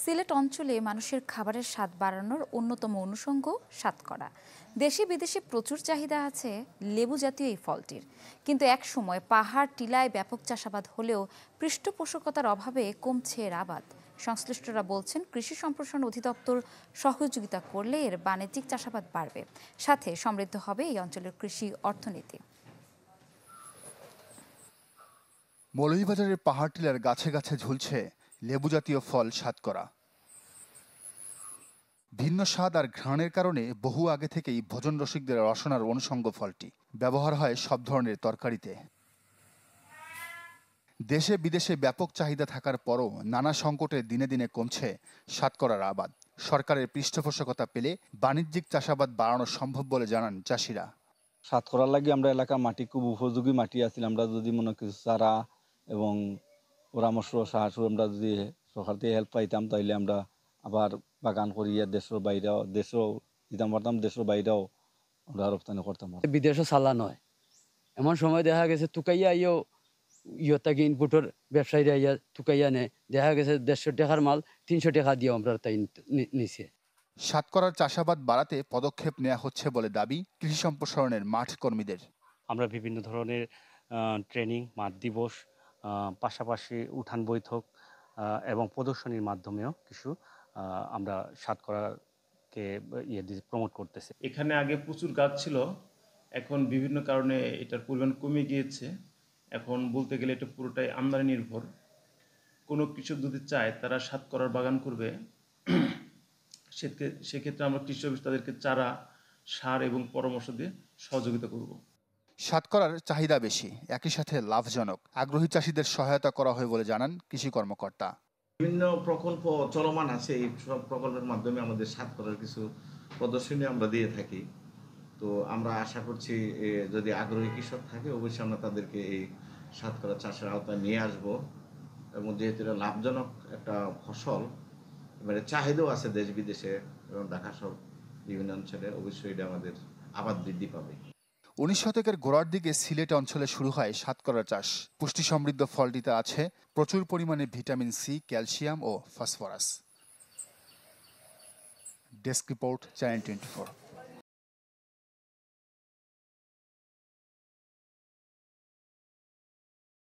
সিলেট অঞ্চলে মানুষের খাবারের স্বাদ বাড়ানোর অন্যতম অনুষঙ্গ সাতকরা। দেশে বিদেশে প্রচুর চাহিদা আছে লেবু জাতীয় এই ফলটির, কিন্তু এক সময় পাহাড় টিলায় ব্যাপক চাষাবাদ হলেও পৃষ্ঠপোষকতার অভাবে কমছে এর আবাদ। সংশ্লিষ্টরা বলছেন, কৃষি সম্প্রসারণ অধিদপ্তর সহযোগিতা করলে এর বাণিজ্যিক চাষাবাদ বাড়বে, সাথে সমৃদ্ধ হবে এই অঞ্চলের কৃষি অর্থনীতি। মৌলভীবাজারের পাহাড় টিলার গাছে গাছে ঝুলছে লেবু জাতীয় ফল সাতকরা। ভিন্ন স্বাদ আর ঘ্রাণের কারণে বহু আগে থেকেই ভোজন রসিকদের রসনার অনুষঙ্গ ফলটি ব্যবহার হয় সব ধরনের তরকারিতে। দেশে বিদেশে ব্যাপক চাহিদা থাকার পরও নানা সংকটে দিনে দিনে কমছে সাতকরার আবাদ। সরকারের পৃষ্ঠপোষকতা পেলে বাণিজ্যিক চাষাবাদ বাড়ানো সম্ভব বলে জানান চাষিরা। সাতকরার লাগে আমরা এলাকার মাটি খুব উপযোগী মাটি আছিল। আমরা যদি মনে কিছু চারা এবং পরামর্শ সাহায্য আমরা যদি সরকার থেকে হেল্প পাইতাম, তাইলে আমরা আবার বাগান করিয়া দেশের বাইরেও দিতাম পারতাম, দেশের বাইরেও আমরা রপ্তানি করতাম। বিদেশও চালা নয়, এমন সময় দেখা গেছে তুকাইয়া আইও ইয়তাকে ইনপুটের ব্যবসায়ীরা ইয়া তুকাইয়া নেয়, দেখা গেছে 150 টাকার মাল 300 টাকা দিয়ে আমরা তাই নিছে। সাতকরার চাষাবাদ বাড়াতে পদক্ষেপ নেওয়া হচ্ছে বলে দাবি কৃষি সম্প্রসারণের মাঠ কর্মীদের। আমরা বিভিন্ন ধরনের ট্রেনিং, মাঠ দিবস, পাশাপাশি উঠান বৈঠক এবং প্রদর্শনীর মাধ্যমেও কিছু আমরা সাতকরাকে প্রমোট করতেছি। এখানে আগে প্রচুর গাছ ছিল, এখন বিভিন্ন কারণে এটার পরিমাণ কমে গিয়েছে। এখন বলতে গেলে এটা পুরোটাই আমদানি নির্ভর। কোনো কৃষক যদি চায় তারা সাতকরার বাগান করবে, সেক্ষেত্রে আমরা কৃষি অফিস তাদেরকে চারা, সার এবং পরামর্শ দিয়ে সহযোগিতা করব। সাতকরার চাহিদা বেশি, একই সাথে লাভজনক। আগ্রহী চাষিদের সহায়তা করা হয় বলে জানান কৃষি কর্মকর্তা। বিভিন্ন প্রকল্প চলমান আছে, এই সব প্রকল্পের মাধ্যমে আমাদের সাতকরার কিছু প্রদর্শনী আমরা দিয়ে থাকি। তো আমরা আশা করছি যদি আগ্রহী কৃষক থাকে, অবশ্যই আমরা তাদেরকে এই সাতকরা চাষের আওতায় নিয়ে আসব। এবং যেহেতু এটা লাভজনক একটা ফসল, এবারে চাহিদাও আছে দেশ বিদেশে এবং ঢাকা সহ বিভিন্ন অঞ্চলে, অবশ্যই এটা আমাদের আবাদ বৃদ্ধি পাবে। 19 শতকের গোড়ার দিকে সিলেট অঞ্চলে শুরু হয় সাতকরা চাষ। পুষ্টি সমৃদ্ধ ফলটিতে আছে প্রচুর পরিমাণে ভিটামিন সি, ক্যালসিয়াম ও ফসফরাস। Desk report, channel 24।